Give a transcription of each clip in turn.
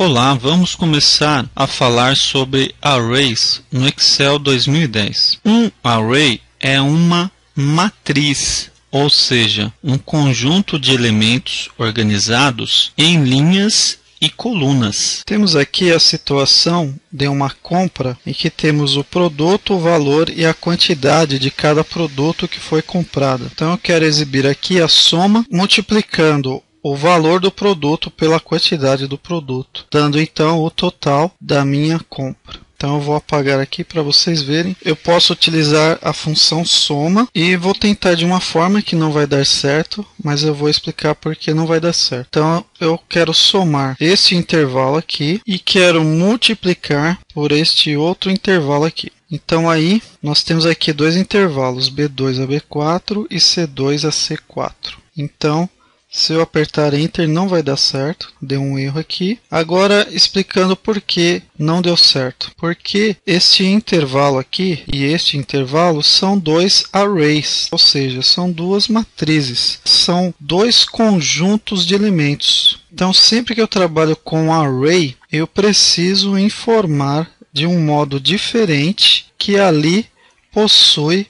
Olá, vamos começar a falar sobre arrays no Excel 2010. Um array é uma matriz, ou seja, um conjunto de elementos organizados em linhas e colunas. Temos aqui a situação de uma compra em que temos o produto, o valor e a quantidade de cada produto que foi comprado. Então eu quero exibir aqui a soma multiplicando o valor do produto pela quantidade do produto, dando então o total da minha compra. Então eu vou apagar aqui para vocês verem. Eu posso utilizar a função soma e vou tentar de uma forma que não vai dar certo, mas eu vou explicar por que não vai dar certo. Então eu quero somar este intervalo aqui e quero multiplicar por este outro intervalo aqui. Então aí nós temos aqui dois intervalos, B2 a B4 e C2 a C4. Então se eu apertar Enter não vai dar certo, deu um erro aqui. Agora explicando por que não deu certo. Porque este intervalo aqui e este intervalo são dois arrays, ou seja, são duas matrizes. São dois conjuntos de elementos. Então sempre que eu trabalho com array, eu preciso informar de um modo diferente que ali possui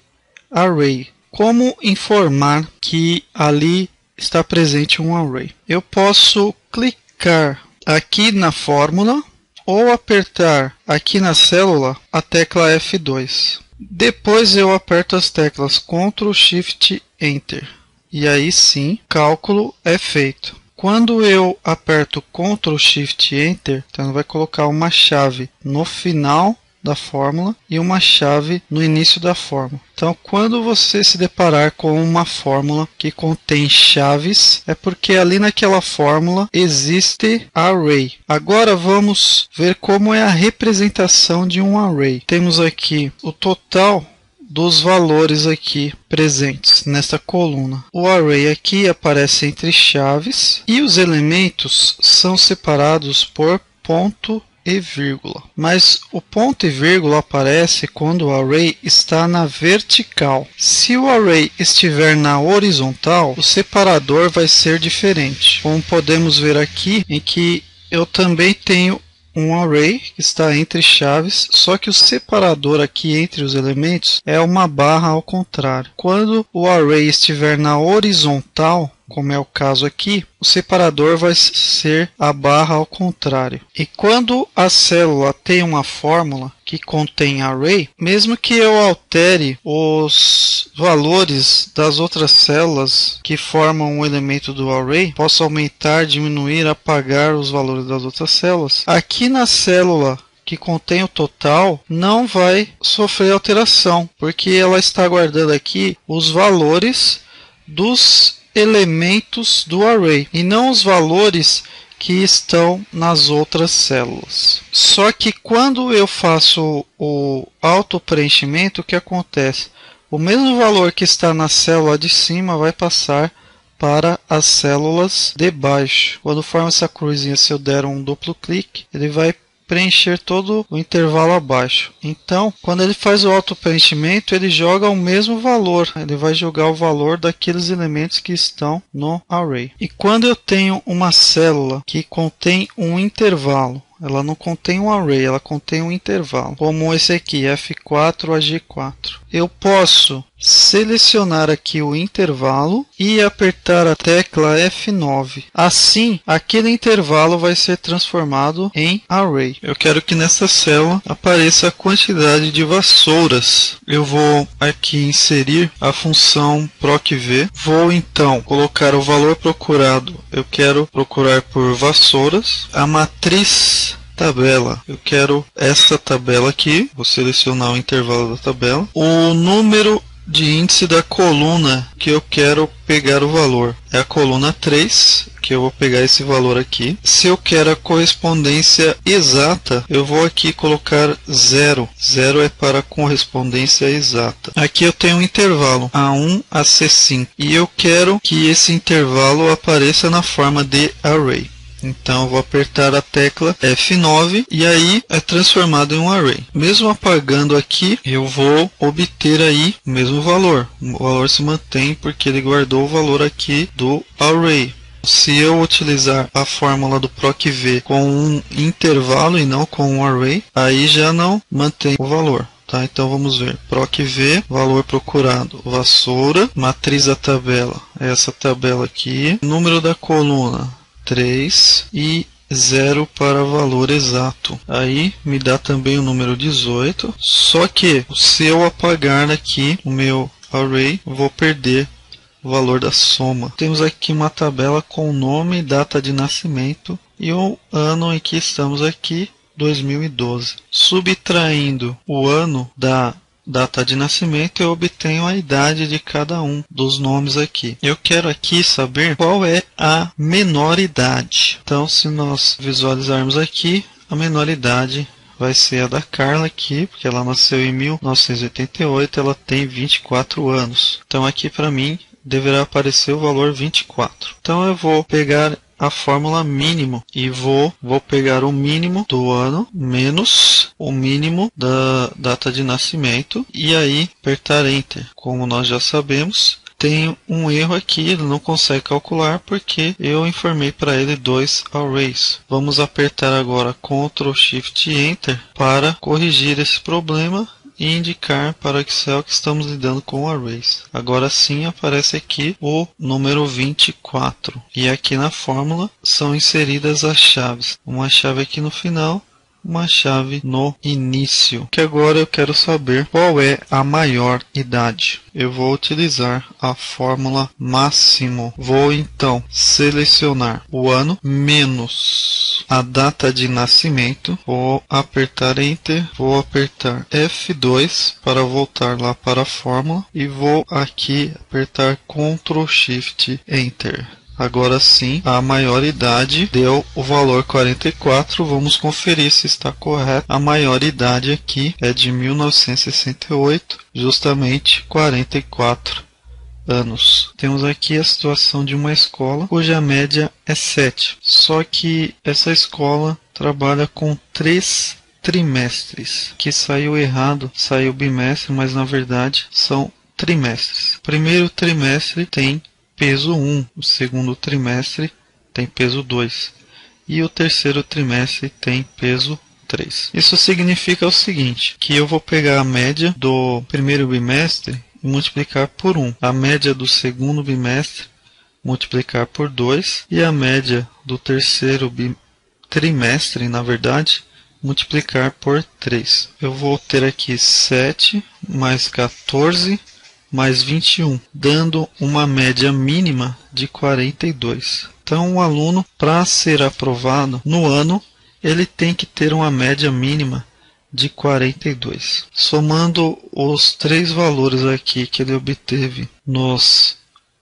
array. Como informar que ali está presente um array? Eu posso clicar aqui na fórmula ou apertar aqui na célula a tecla F2. Depois eu aperto as teclas Ctrl, Shift, Enter. E aí sim, cálculo é feito. Quando eu aperto Ctrl, Shift, Enter, então vai colocar uma chave no final da fórmula e uma chave no início da fórmula. Então, quando você se deparar com uma fórmula que contém chaves, é porque ali naquela fórmula existe array. Agora vamos ver como é a representação de um array. Temos aqui o total dos valores aqui presentes nesta coluna. O array aqui aparece entre chaves e os elementos são separados por ponto e vírgula. Mas o ponto e vírgula aparece quando o array está na vertical. Se o array estiver na horizontal, o separador vai ser diferente. Como podemos ver aqui, em que eu também tenho um array que está entre chaves, só que o separador aqui entre os elementos é uma barra ao contrário. Quando o array estiver na horizontal, como é o caso aqui, o separador vai ser a barra ao contrário. E quando a célula tem uma fórmula que contém array, mesmo que eu altere os valores das outras células que formam o elemento do array, posso aumentar, diminuir, apagar os valores das outras células. Aqui na célula que contém o total não vai sofrer alteração, porque ela está guardando aqui os valores dos elementos do array e não os valores que estão nas outras células. Só que quando eu faço o auto-preenchimento, o que acontece? O mesmo valor que está na célula de cima vai passar para as células de baixo. Quando forma essa cruzinha, se eu der um duplo clique, ele vai preencher todo o intervalo abaixo. Então, quando ele faz o auto-preenchimento, ele joga o mesmo valor. Ele vai jogar o valor daqueles elementos que estão no array. E quando eu tenho uma célula que contém um intervalo, ela não contém um array, ela contém um intervalo, como esse aqui, F4 a G4. Eu posso selecionar aqui o intervalo e apertar a tecla F9. Assim, aquele intervalo vai ser transformado em array. Eu quero que nessa célula apareça a quantidade de vassouras. Eu vou aqui inserir a função procv. Vou então colocar o valor procurado. Eu quero procurar por vassouras. A matriz tabela, eu quero essa tabela aqui, vou selecionar o intervalo da tabela. O número de índice da coluna que eu quero pegar o valor é a coluna 3, que eu vou pegar esse valor aqui. Se eu quero a correspondência exata, eu vou aqui colocar 0. 0 é para correspondência exata. Aqui eu tenho um intervalo A1 a C5 e eu quero que esse intervalo apareça na forma de array. Então eu vou apertar a tecla F9 e aí é transformado em um array. Mesmo apagando aqui, eu vou obter aí o mesmo valor. O valor se mantém porque ele guardou o valor aqui do array. Se eu utilizar a fórmula do PROC-V com um intervalo e não com um array, aí já não mantém o valor. Tá? Então vamos ver. PROC-V, valor procurado, vassoura, matriz da tabela, essa tabela aqui, número da coluna, 3 e 0 para valor exato. Aí me dá também o número 18. Só que se eu apagar aqui o meu array, vou perder o valor da soma. Temos aqui uma tabela com nome, data de nascimento e o ano em que estamos aqui, 2012. Subtraindo o ano da data de nascimento, eu obtenho a idade de cada um dos nomes aqui. Eu quero aqui saber qual é a menor idade. Então, se nós visualizarmos aqui, a menor idade vai ser a da Carla aqui, porque ela nasceu em 1988, ela tem 24 anos. Então, aqui para mim, deverá aparecer o valor 24. Então, eu vou pegar a fórmula mínimo e vou pegar o mínimo do ano menos o mínimo da data de nascimento e aí apertar Enter. Como nós já sabemos, tem um erro aqui, ele não consegue calcular porque eu informei para ele 2 arrays. Vamos apertar agora Ctrl Shift Enter para corrigir esse problema e indicar para o Excel que estamos lidando com arrays. Agora sim aparece aqui o número 24. E aqui na fórmula são inseridas as chaves. Uma chave aqui no final, uma chave no início. Que agora eu quero saber qual é a maior idade. Eu vou utilizar a fórmula máximo. Vou então selecionar o ano menos a data de nascimento. Vou apertar Enter. Vou apertar F2 para voltar lá para a fórmula. E vou aqui apertar Ctrl Shift Enter. Agora sim, a maioridade deu o valor 44. Vamos conferir se está correto. A maioridade aqui é de 1968, justamente 44 anos. Temos aqui a situação de uma escola cuja média é 7. Só que essa escola trabalha com 3 trimestres. Que saiu errado, saiu bimestre, mas na verdade são trimestres. O primeiro trimestre tem peso 1, o segundo trimestre tem peso 2 e o terceiro trimestre tem peso 3. Isso significa o seguinte, que eu vou pegar a média do primeiro bimestre e multiplicar por 1, a média do segundo bimestre multiplicar por 2 e a média do terceiro trimestre, na verdade, multiplicar por 3. Eu vou ter aqui 7 mais 14 mais 21, dando uma média mínima de 42. Então, o aluno, para ser aprovado no ano, ele tem que ter uma média mínima de 42. Somando os 3 valores aqui que ele obteve nos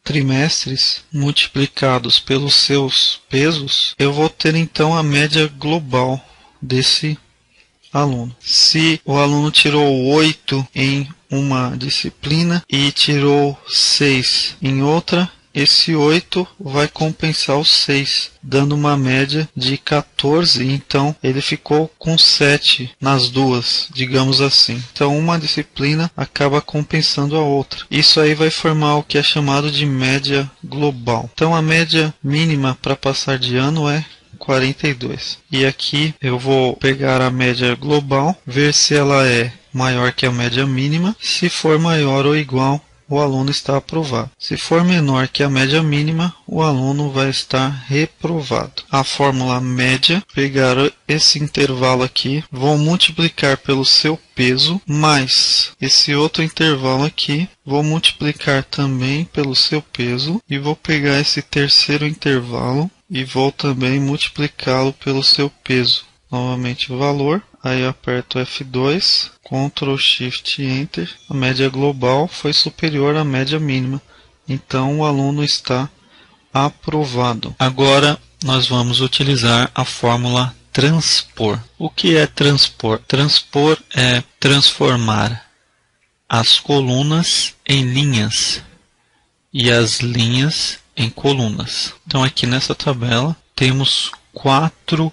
trimestres, multiplicados pelos seus pesos, eu vou ter então a média global desse aluno. Se o aluno tirou 8 em uma disciplina e tirou 6 em outra, esse 8 vai compensar os 6, dando uma média de 14, então ele ficou com 7 nas duas, digamos assim. Então uma disciplina acaba compensando a outra. Isso aí vai formar o que é chamado de média global. Então a média mínima para passar de ano é 42. E aqui eu vou pegar a média global, ver se ela é maior que a média mínima. Se for maior ou igual, o aluno está aprovado. Se for menor que a média mínima, o aluno vai estar reprovado. A fórmula média, pegar esse intervalo aqui, vou multiplicar pelo seu peso, mais esse outro intervalo aqui, vou multiplicar também pelo seu peso, e vou pegar esse terceiro intervalo, e vou também multiplicá-lo pelo seu peso. Novamente o valor, aí eu aperto F2, Ctrl Shift Enter, a média global foi superior à média mínima, então o aluno está aprovado. Agora nós vamos utilizar a fórmula transpor. O que é transpor? Transpor é transformar as colunas em linhas e as linhas em colunas. Então aqui nessa tabela temos 4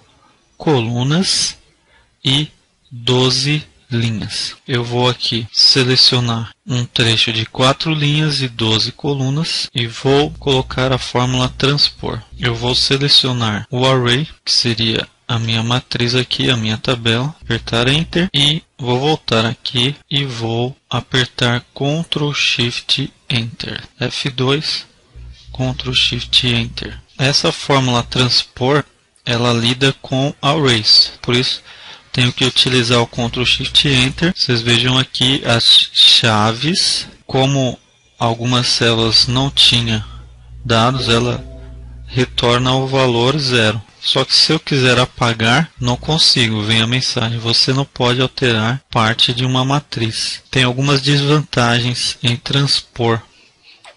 colunas e 12 linhas. Eu vou aqui selecionar um trecho de 4 linhas e 12 colunas e vou colocar a fórmula transpor. Eu vou selecionar o array, que seria a minha matriz aqui, a minha tabela, apertar Enter e vou voltar aqui e vou apertar Ctrl Shift Enter. F2, Ctrl Shift Enter. Essa fórmula transpor, ela lida com arrays, por isso tenho que utilizar o Ctrl Shift Enter. Vocês vejam aqui as chaves, como algumas células não tinham dados, ela retorna o valor 0. Só que se eu quiser apagar, não consigo. Vem a mensagem: você não pode alterar parte de uma matriz. Tem algumas desvantagens em transpor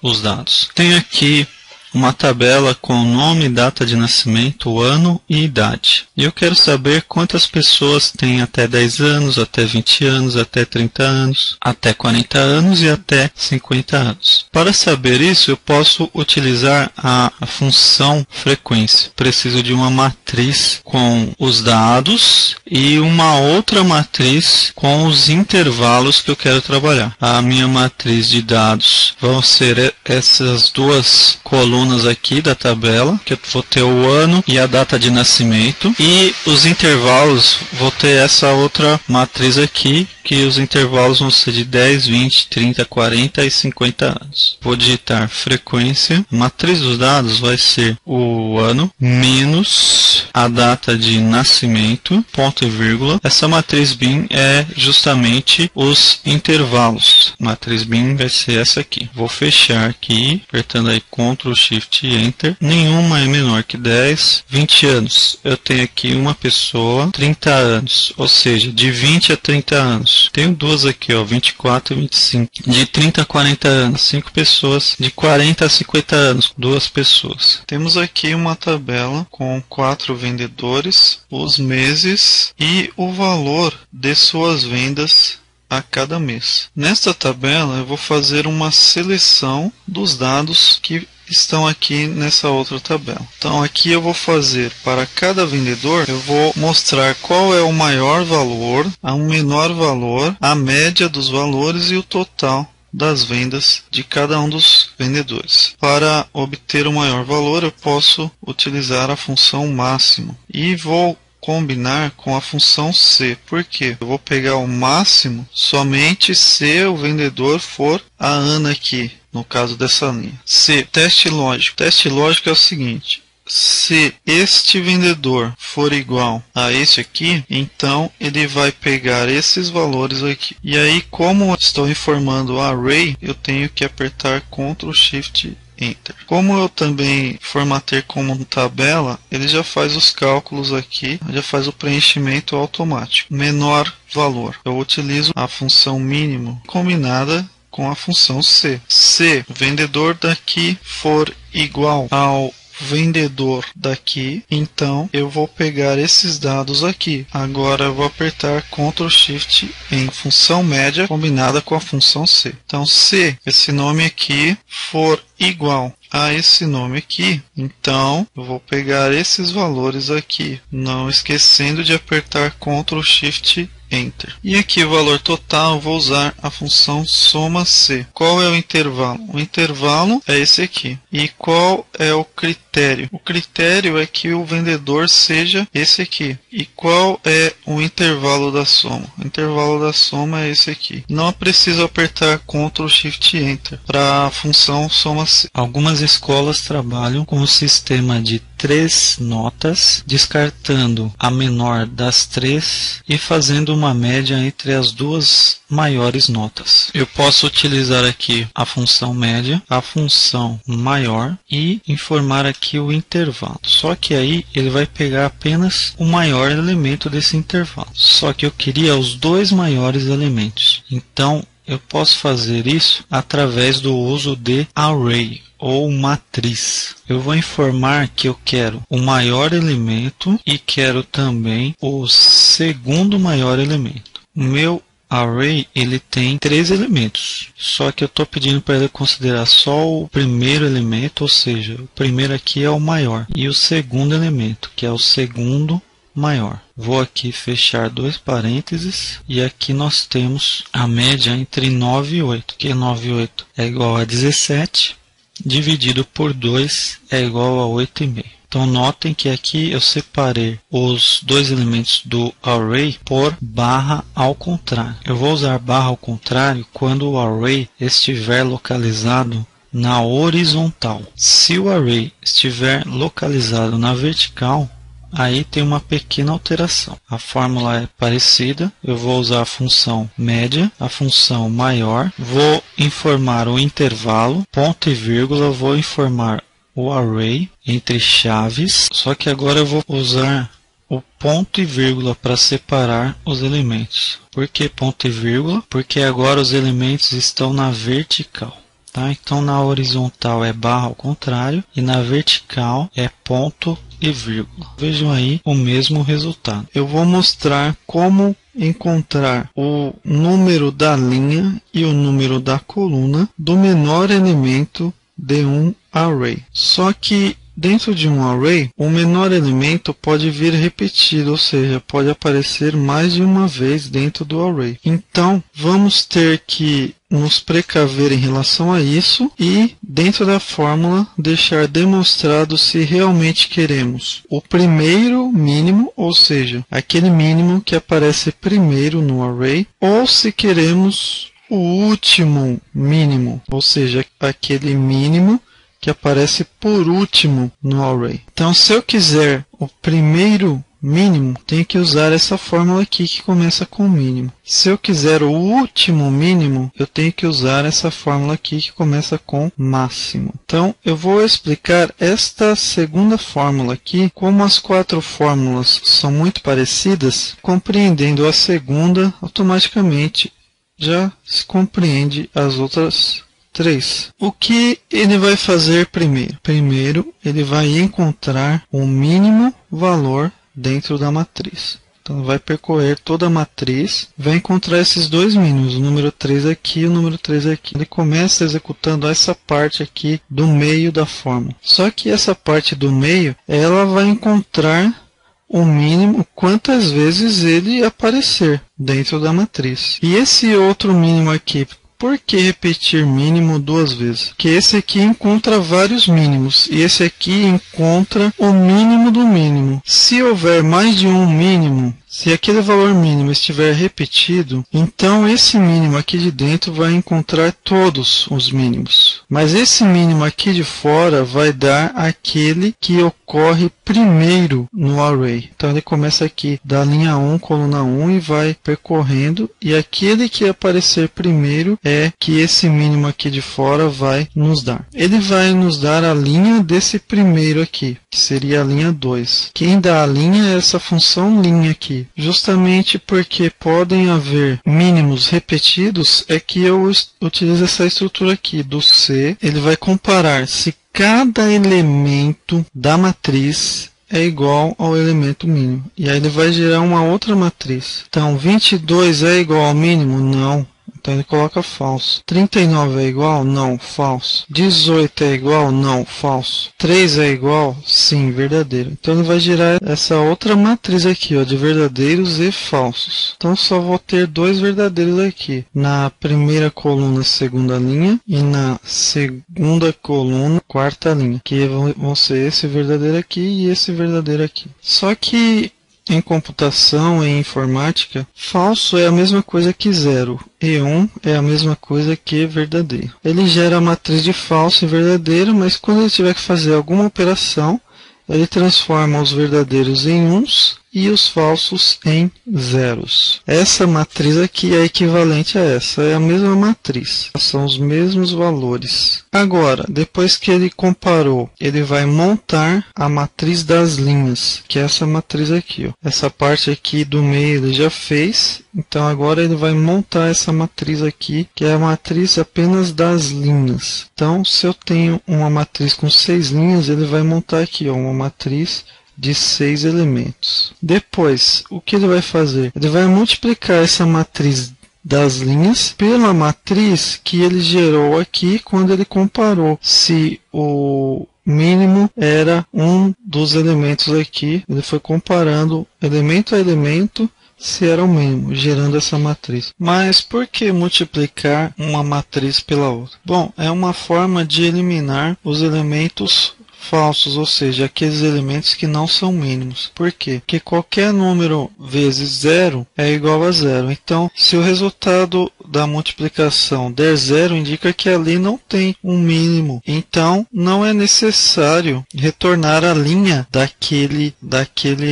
os dados. Tem aqui uma tabela com nome, data de nascimento, ano e idade. E eu quero saber quantas pessoas têm até 10 anos, até 20 anos, até 30 anos, até 40 anos e até 50 anos. Para saber isso, eu posso utilizar a função frequência. Preciso de uma matriz com os dados e uma outra matriz com os intervalos que eu quero trabalhar. A minha matriz de dados vão ser essas duas colunas aqui da tabela, que eu vou ter o ano e a data de nascimento, e os intervalos vou ter essa outra matriz aqui, que os intervalos vão ser de 10, 20, 30, 40 e 50 anos. Vou digitar frequência, matriz dos dados vai ser o ano menos a data de nascimento, ponto e vírgula. Essa matriz bin é justamente os intervalos. Matriz bin vai ser essa aqui. Vou fechar aqui, apertando aí Ctrl Shift Enter. Nenhuma é menor que 10, 20 anos. Eu tenho aqui uma pessoa, 30 anos, ou seja, de 20 a 30 anos. Tenho duas aqui, ó, 24 e 25. De 30 a 40 anos, 5 pessoas. De 40 a 50 anos, 2 pessoas. Temos aqui uma tabela com 4 vendedores, os meses e o valor de suas vendas a cada mês. Nesta tabela eu vou fazer uma seleção dos dados que estão aqui nessa outra tabela. Então aqui eu vou fazer para cada vendedor, eu vou mostrar qual é o maior valor, o menor valor, a média dos valores e o total das vendas de cada um dos vendedores. Para obter o maior valor, eu posso utilizar a função máximo e vou combinar com a função C. Por quê? Eu vou pegar o máximo somente se o vendedor for a Ana aqui, no caso dessa linha. C. Teste lógico. Teste lógico é o seguinte: se este vendedor for igual a esse aqui, então ele vai pegar esses valores aqui. E aí, como estou informando o array, eu tenho que apertar Ctrl Shift Enter. Como eu também formatei como tabela, ele já faz os cálculos aqui, já faz o preenchimento automático. Menor valor, eu utilizo a função mínimo combinada com a função C. Se o vendedor daqui for igual ao vendedor daqui, então eu vou pegar esses dados aqui. Agora eu vou apertar Ctrl Shift em função média combinada com a função C. Então, se esse nome aqui for igual a esse nome aqui, então eu vou pegar esses valores aqui, não esquecendo de apertar Ctrl Shift Enter. E aqui o valor total, eu vou usar a função soma C. Qual é o intervalo? O intervalo é esse aqui. E qual é o critério? O critério é que o vendedor seja esse aqui. E qual é o intervalo da soma? O intervalo da soma é esse aqui. Não preciso apertar Ctrl Shift Enter para a função soma C. Algumas escolas trabalham com o sistema de 3 notas, descartando a menor das 3 e fazendo uma média entre as duas maiores notas. Eu posso utilizar aqui a função média, a função maior e informar aqui o intervalo. Só que aí ele vai pegar apenas o maior elemento desse intervalo. Só que eu queria os dois maiores elementos. Então eu posso fazer isso através do uso de array ou matriz. Eu vou informar que eu quero o maior elemento e quero também o segundo maior elemento. O meu array ele tem 3 elementos, só que eu estou pedindo para ele considerar só o primeiro elemento, ou seja, o primeiro aqui é o maior, e o segundo elemento, que é o segundo maior. Vou aqui fechar dois parênteses e aqui nós temos a média entre 9 e 8, que 9 e 8 é igual a 17, dividido por 2 é igual a 8,5. Então notem que aqui eu separei os dois elementos do array por barra ao contrário. Eu vou usar barra ao contrário quando o array estiver localizado na horizontal. Se o array estiver localizado na vertical, aí tem uma pequena alteração. A fórmula é parecida. Eu vou usar a função média, a função maior, vou informar o intervalo, ponto e vírgula, vou informar o array entre chaves, só que agora eu vou usar o ponto e vírgula para separar os elementos. Por que ponto e vírgula? Porque agora os elementos estão na vertical. Tá? Então na horizontal é barra ao contrário e na vertical é ponto e vírgula. Vejam aí o mesmo resultado. Eu vou mostrar como encontrar o número da linha e o número da coluna do menor elemento de um array. Só que dentro de um array, o menor elemento pode vir repetido, ou seja, pode aparecer mais de uma vez dentro do array. Então, vamos ter que nos precaver em relação a isso e, dentro da fórmula, deixar demonstrado se realmente queremos o primeiro mínimo, ou seja, aquele mínimo que aparece primeiro no array, ou se queremos o último mínimo, ou seja, aquele mínimo que aparece por último no array. Então, se eu quiser o primeiro mínimo, tenho que usar essa fórmula aqui que começa com mínimo. Se eu quiser o último mínimo, eu tenho que usar essa fórmula aqui que começa com máximo. Então, eu vou explicar esta segunda fórmula aqui. Como as quatro fórmulas são muito parecidas, compreendendo a segunda, automaticamente já se compreende as outras três. O que ele vai fazer primeiro? Primeiro, ele vai encontrar o mínimo valor dentro da matriz. Então, vai percorrer toda a matriz, vai encontrar esses dois mínimos, o número 3 aqui e o número 3 aqui. Ele começa executando essa parte aqui do meio da fórmula. Só que essa parte do meio, ela vai encontrar o mínimo quantas vezes ele aparecer dentro da matriz. E esse outro mínimo aqui, por que repetir mínimo duas vezes? Porque esse aqui encontra vários mínimos e esse aqui encontra o mínimo do mínimo. Se houver mais de um mínimo, se aquele valor mínimo estiver repetido, então esse mínimo aqui de dentro vai encontrar todos os mínimos. Mas esse mínimo aqui de fora vai dar aquele que ocorre primeiro no array. Então ele começa aqui da linha 1, coluna 1 e vai percorrendo. E aquele que aparecer primeiro é que esse mínimo aqui de fora vai nos dar. Ele vai nos dar a linha desse primeiro aqui, que seria a linha 2. Quem dá a linha é essa função linha aqui. Justamente porque podem haver mínimos repetidos, é que eu utilizo essa estrutura aqui do C. Ele vai comparar se cada elemento da matriz é igual ao elemento mínimo. E aí ele vai gerar uma outra matriz. Então, 22 é igual ao mínimo? Não. Então ele coloca falso. 39 é igual? Não, falso. 18 é igual? Não, falso. 3 é igual? Sim, verdadeiro. Então ele vai gerar essa outra matriz aqui, ó, de verdadeiros e falsos. Então só vou ter dois verdadeiros aqui. Na primeira coluna, segunda linha, e na segunda coluna, quarta linha. Que vão ser esse verdadeiro aqui e esse verdadeiro aqui. Só que em computação, em informática, falso é a mesma coisa que zero e 1 é a mesma coisa que verdadeiro. Ele gera a matriz de falso e verdadeiro, mas quando ele tiver que fazer alguma operação, ele transforma os verdadeiros em uns e os falsos em zeros. Essa matriz aqui é equivalente a essa, é a mesma matriz, são os mesmos valores. Agora, depois que ele comparou, ele vai montar a matriz das linhas, que é essa matriz aqui, ó. Essa parte aqui do meio ele já fez, então agora ele vai montar essa matriz aqui, que é a matriz apenas das linhas. Então, se eu tenho uma matriz com 6 linhas, ele vai montar aqui, ó, uma matriz de 6 elementos. Depois, o que ele vai fazer? Ele vai multiplicar essa matriz das linhas pela matriz que ele gerou aqui quando ele comparou se o mínimo era um dos elementos aqui. Ele foi comparando elemento a elemento se era o mínimo, gerando essa matriz. Mas por que multiplicar uma matriz pela outra? Bom, é uma forma de eliminar os elementos falsos, ou seja, aqueles elementos que não são mínimos. Por quê? Porque qualquer número vezes zero é igual a zero. Então, se o resultado da multiplicação der zero, indica que ali não tem um mínimo. Então, não é necessário retornar a linha daquele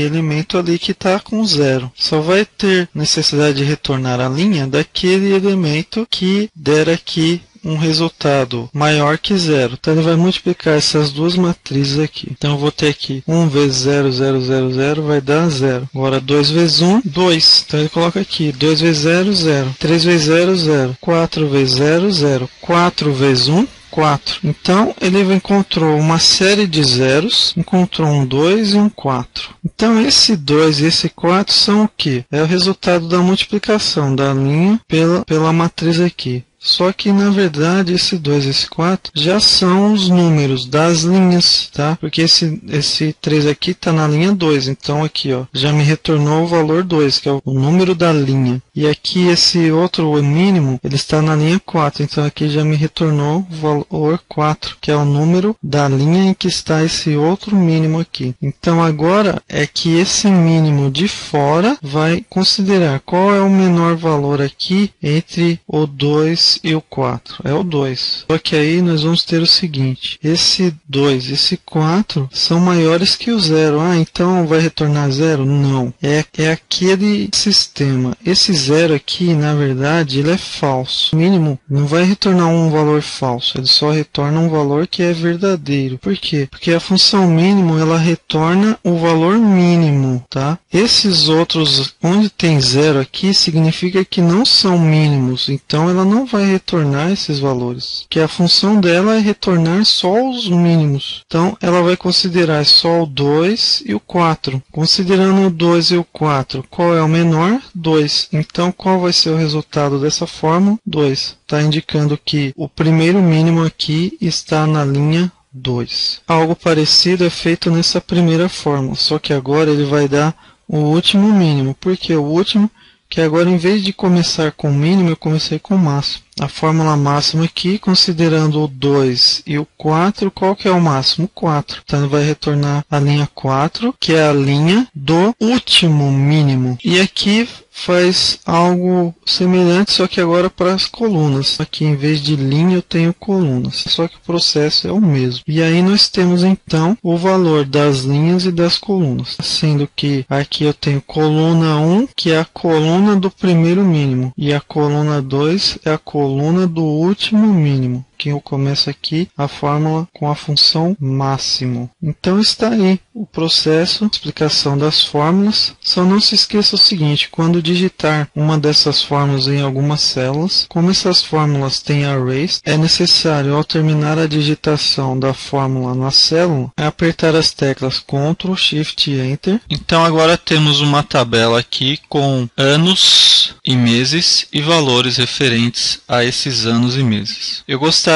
elemento ali que está com zero. Só vai ter necessidade de retornar a linha daquele elemento que der aqui um resultado maior que zero. Então ele vai multiplicar essas duas matrizes aqui. Então eu vou ter aqui 1 vezes 0, 0, 0, 0 vai dar 0. Agora 2 vezes 1, 2. Então ele coloca aqui 2 vezes 0, 0. 3 vezes 0, 0. 4 vezes 0, 0. 4 vezes 1, 4. Então ele encontrou uma série de zeros, encontrou um 2 e um 4. Então esse 2 e esse 4 são o que? É o resultado da multiplicação da linha pela matriz aqui. Só que, na verdade, esse 2 e esse 4 já são os números das linhas, tá? Porque esse 3 aqui está na linha 2. Então, aqui, ó, já me retornou o valor 2, que é o número da linha. E aqui, esse outro mínimo, ele está na linha 4. Então, aqui já me retornou o valor 4, que é o número da linha em que está esse outro mínimo aqui. Então, agora é que esse mínimo de fora vai considerar qual é o menor valor aqui entre o 2 e o 4, é o 2. Só que aí nós vamos ter o seguinte, esse 2 e esse 4 são maiores que o 0. Ah, então vai retornar 0? Não, é aquele sistema. Esse 0 aqui, na verdade, ele é falso. O mínimo não vai retornar um valor falso, ele só retorna um valor que é verdadeiro. Por quê? Porque a função mínimo, ela retorna o valor mínimo, tá? Esses outros, onde tem 0 aqui, significa que não são mínimos, então ela não vai retornar esses valores, que a função dela é retornar só os mínimos. Então ela vai considerar só o 2 e o 4. Considerando o 2 e o 4, qual é o menor? 2. Então qual vai ser o resultado dessa fórmula? 2. Está indicando que o primeiro mínimo aqui está na linha 2. Algo parecido é feito nessa primeira fórmula, só que agora ele vai dar o último mínimo. Por que o último? Que agora, em vez de começar com o mínimo, eu comecei com o máximo. A fórmula máxima aqui, considerando o 2 e o 4, qual que é o máximo? 4. Então, ele vai retornar a linha 4, que é a linha do último mínimo. E aqui faz algo semelhante, só que agora para as colunas. Aqui, em vez de linha, eu tenho colunas. Só que o processo é o mesmo. E aí nós temos, então, o valor das linhas e das colunas. Sendo que aqui eu tenho coluna 1, que é a coluna do primeiro mínimo. E a coluna 2 é a coluna do último mínimo. Que eu começo aqui a fórmula com a função máximo. Então está aí o processo, explicação das fórmulas. Só não se esqueça o seguinte, quando digitar uma dessas fórmulas em algumas células, como essas fórmulas têm arrays, é necessário, ao terminar a digitação da fórmula na célula, apertar as teclas Ctrl, Shift e Enter. Então agora temos uma tabela aqui com anos e meses e valores referentes a esses anos e meses. Eu gostaria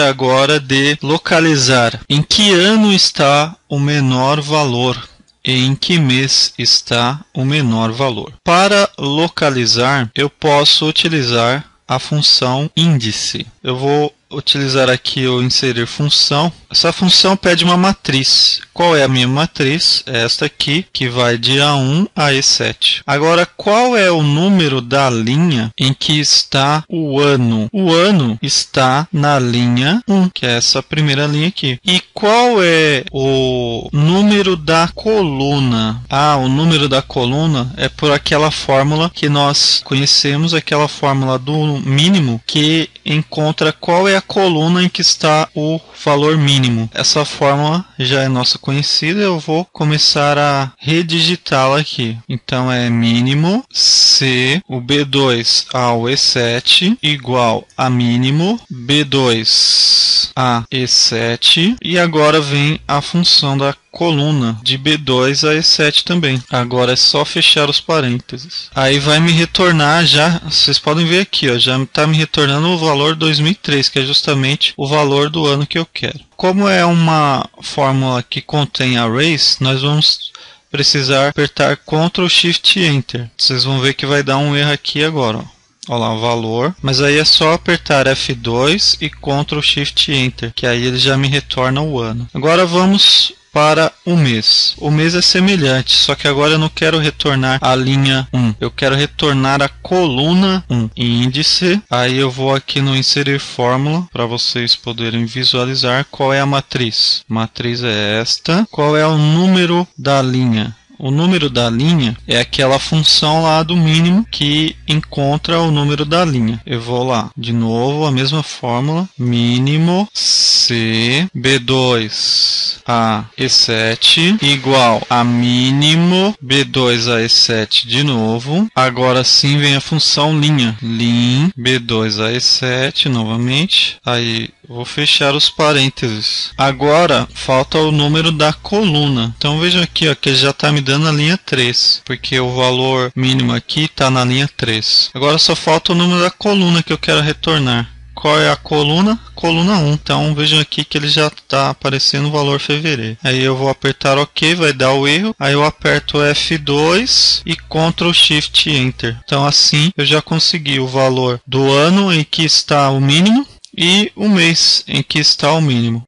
agora de localizar em que ano está o menor valor e em que mês está o menor valor. Para localizar, eu posso utilizar a função índice. Eu vou utilizar aqui o inserir função. Essa função pede uma matriz. Qual é a minha matriz? É esta aqui, que vai de A1 a E7. Agora, qual é o número da linha em que está o ano? O ano está na linha 1, que é essa primeira linha aqui. E qual é o número da coluna? Ah, o número da coluna é por aquela fórmula que nós conhecemos, aquela fórmula do mínimo, que encontra qual é a coluna em que está o valor mínimo. Essa fórmula já é nossa conhecida, eu vou começar a redigitá-la aqui. Então é mínimo C, o B2 ao E7 igual a mínimo B2 a E7 e agora vem a função da coluna de B2 a E7 também. Agora é só fechar os parênteses. Aí vai me retornar já, vocês podem ver aqui, ó, já está me retornando o valor 2003, que é justamente o valor do ano que eu quero. Como é uma fórmula que contém arrays, nós vamos precisar apertar Ctrl Shift Enter. Vocês vão ver que vai dar um erro aqui agora, ó. Olha lá o valor, mas aí é só apertar F2 e Ctrl Shift Enter, que aí ele já me retorna o ano. Agora vamos para o mês. O mês é semelhante, só que agora eu não quero retornar a linha 1. Eu quero retornar a coluna 1. Índice, aí eu vou aqui no inserir fórmula, para vocês poderem visualizar qual é a matriz. Matriz é esta. Qual é o número da linha? O número da linha é aquela função lá do mínimo que encontra o número da linha. Eu vou lá, de novo, a mesma fórmula. Mínimo C B2 a E7 igual a mínimo B2 a E7 de novo. Agora sim vem a função linha. Lim B2 a E7 novamente. Aí vou fechar os parênteses. Agora falta o número da coluna. Então vejam aqui, ó, que ele já está me dando a linha 3, porque o valor mínimo aqui está na linha 3. Agora só falta o número da coluna que eu quero retornar. Qual é a coluna? Coluna 1. Então vejam aqui que ele já está aparecendo o valor fevereiro. Aí eu vou apertar OK, vai dar o erro. Aí eu aperto F2 e Ctrl Shift Enter. Então assim eu já consegui o valor do ano em que está o mínimo e o mês em que está o mínimo.